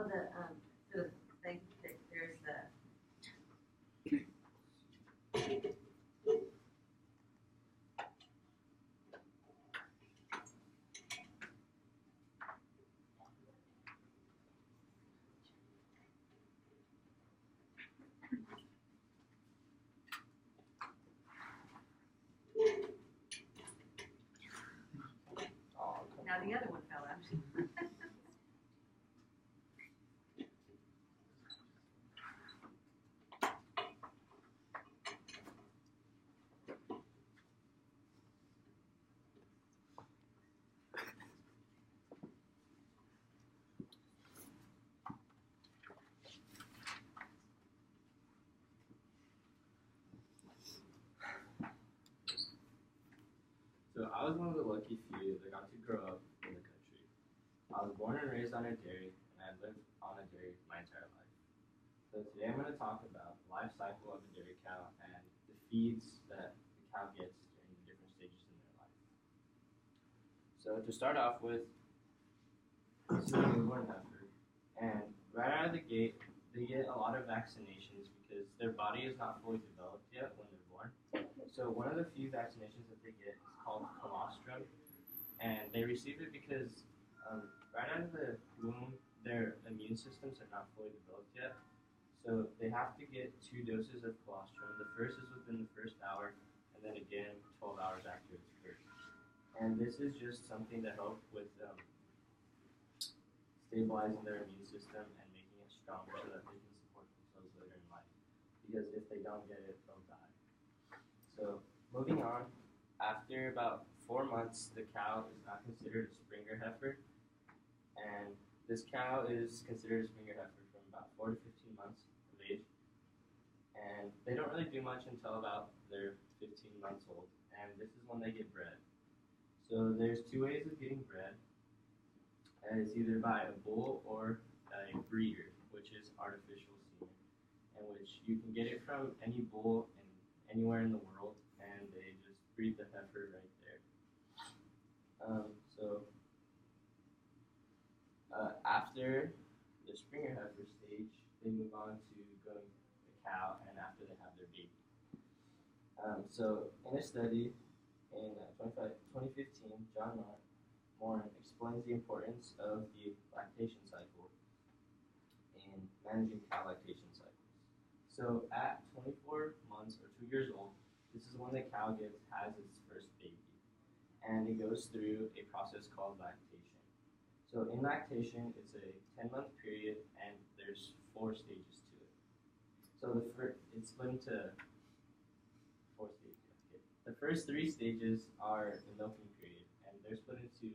Oh, the thing, there's the, Oh, come now on. the other one fell out. So I was one of the lucky few that got to grow up in the country. I was born and raised on a dairy, and I've lived on a dairy my entire life. So today I'm going to talk about the life cycle of a dairy cow and the feeds that the cow gets during the different stages in their life. So to start off with, this is a newborn heifer, and right out of the gate, they get a lot of vaccinations because their body is not fully developed yet when they're born. So one of the few vaccinations that they get is called colostrum, and they receive it because right out of the womb, their immune systems are not fully developed yet. So they have to get 2 doses of colostrum. The first is within the first hour, and then again 12 hours after its birth. And this is just something to help with stabilizing their immune system and making it stronger so that they can support themselves later in life. Because if they don't get it, they'll die. So moving on, after about 4 months, the cow is not considered a Springer heifer, and this cow is considered a Springer heifer from about 4 to 15 months of age, and they don't really do much until about they're 15 months old, and this is when they get bred. So there's 2 ways of getting bred, and it's either by a bull or a breeder, which is artificial semen, in which you can get it from any bull in anywhere in the world, and they just breed the heifer right there. After the Springer heifer stage, they move on to going the cow, and after they have their baby. So in a study in 2015, John Moran explains the importance of the lactation cycle in managing cow lactation cycles. So at 24 months or 2 years old, this is when the cow has its first baby, and it goes through a process called lactation. So in lactation, it's a 10-month period, and there's 4 stages to it. So it's split into 4 stages. Okay. The first 3 stages are the milking period, and they're split into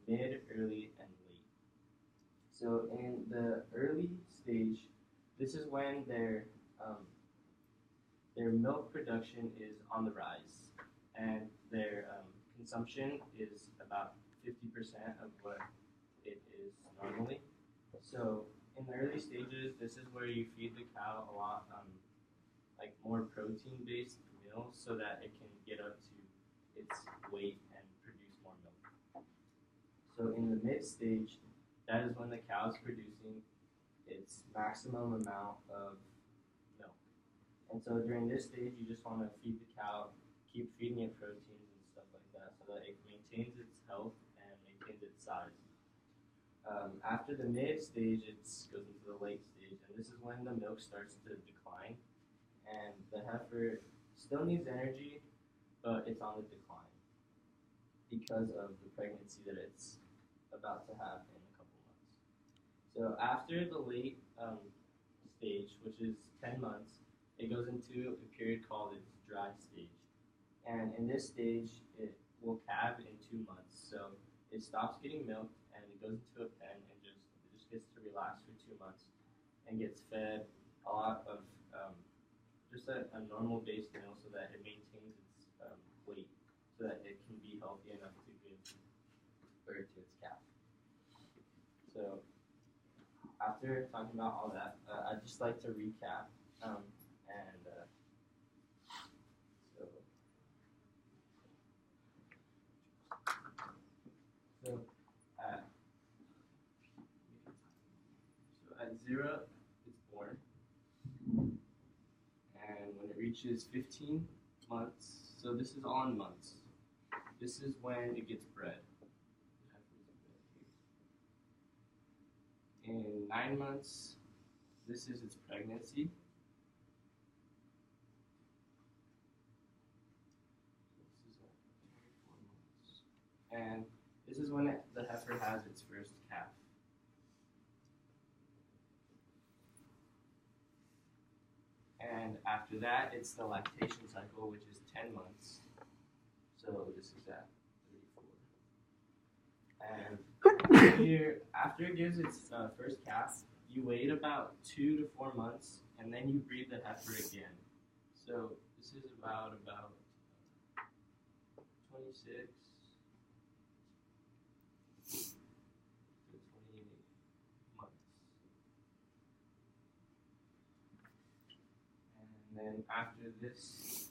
mid, early, and late. So in the early stage, this is when their milk production is on the rise, and their consumption is about 50% of what it is normally. So in the early stages, this is where you feed the cow a lot like more protein-based meals so that it can get up to its weight and produce more milk. So in the mid stage, that is when the cow is producing its maximum amount of milk. And so during this stage, you just want to feed the cow, keep feeding it proteins and stuff like that so that it maintains its health and maintains its size. After the mid stage, it goes into the late stage, and this is when the milk starts to decline, and the heifer still needs energy, but it's on the decline because of the pregnancy that it's about to have in a couple months. So after the late stage, which is 10 months, it goes into a period called its dry stage. And in this stage, it will calve in 2 months. So it stops getting milk, and it goes into a pen and it just gets to relax for 2 months and gets fed a lot of just a normal based meal so that it maintains its weight so that it can be healthy enough to give birth to its calf. So after talking about all that, I'd just like to recap and so 0, it's born. And when it reaches 15 months, so this is all in months, this is when it gets bred. In 9 months, this is its pregnancy. And this is when the heifer has its first calf. And after that, it's the lactation cycle, which is 10 months. So this is at 34. And here, after it gives its first calf, you wait about 2 to 4 months, and then you breed the heifer again. So this is about 26 to 28 months. And then after this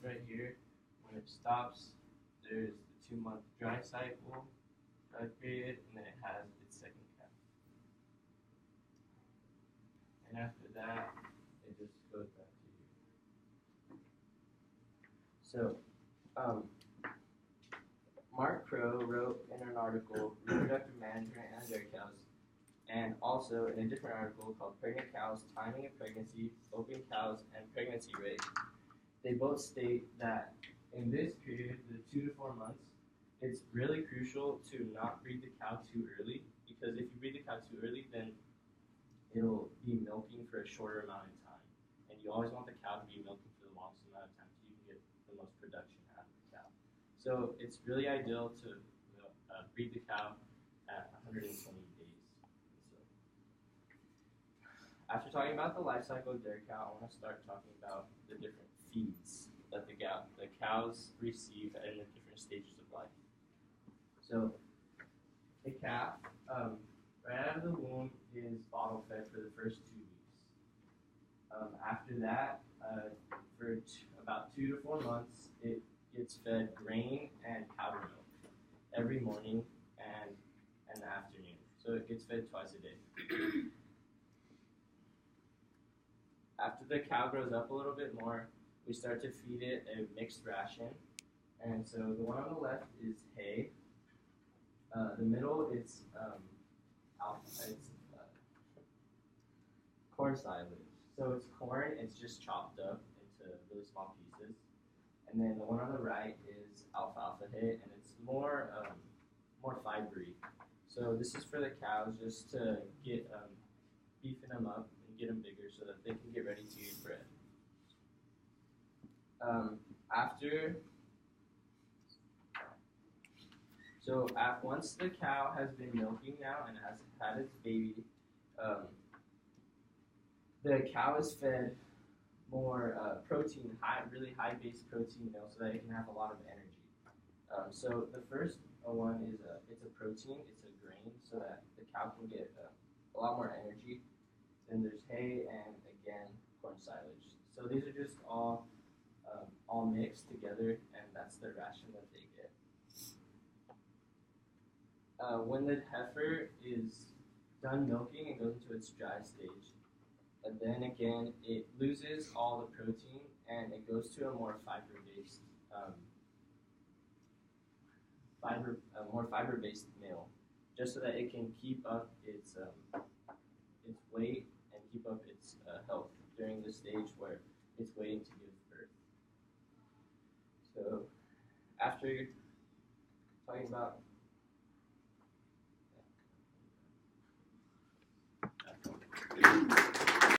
right here, when it stops, there's the 2-month dry cycle, dry period, and then it has its second calf. And after that, it just goes back to here. So, Mark Crow wrote in an article, Reproductive Management and Dairy Cows, and also in a different article called Pregnant Cows, Timing of Pregnancy, Open Cows, and Pregnancy Rate. They both state that in this period, the 2 to 4 months, it's really crucial to not breed the cow too early, because if you breed the cow too early, then it'll be milking for a shorter amount of time. And you always want the cow to be milking for the longest amount of time so you can get the most production out of the cow. So it's really ideal to breed the cow at 120 days. So, after talking about the life cycle of dairy cow, I want to start talking about the different feeds that the cows receive in the different stages of life. So the calf, right out of the womb, is bottle fed for the first 2 weeks. After that, for about 2 to 4 months, it gets fed grain and powder milk every morning and in the afternoon. So it gets fed twice a day. After the cow grows up a little bit more, we start to feed it a mixed ration. And so the one on the left is hay. The middle is corn silage. So it's corn, it's just chopped up into really small pieces. And then the one on the right is alfalfa hay, and it's more fibery. So this is for the cows just to get beefing them up and get them bigger so that they can get ready to eat bread. Once the cow has been milking now and has had its baby, the cow is fed more protein, really high-base protein milk, so that it can have a lot of energy. So the first one is it's a protein, it's a grain, so that the cow can get a lot more energy. Then there's hay and again corn silage. So these are just all mixed together, and that's the ration that they get. When the heifer is done milking and goes into its dry stage, then again it loses all the protein and it goes to a more fiber-based meal, just so that it can keep up its weight and keep up its health during the stage where it's waiting to give birth. So after talking about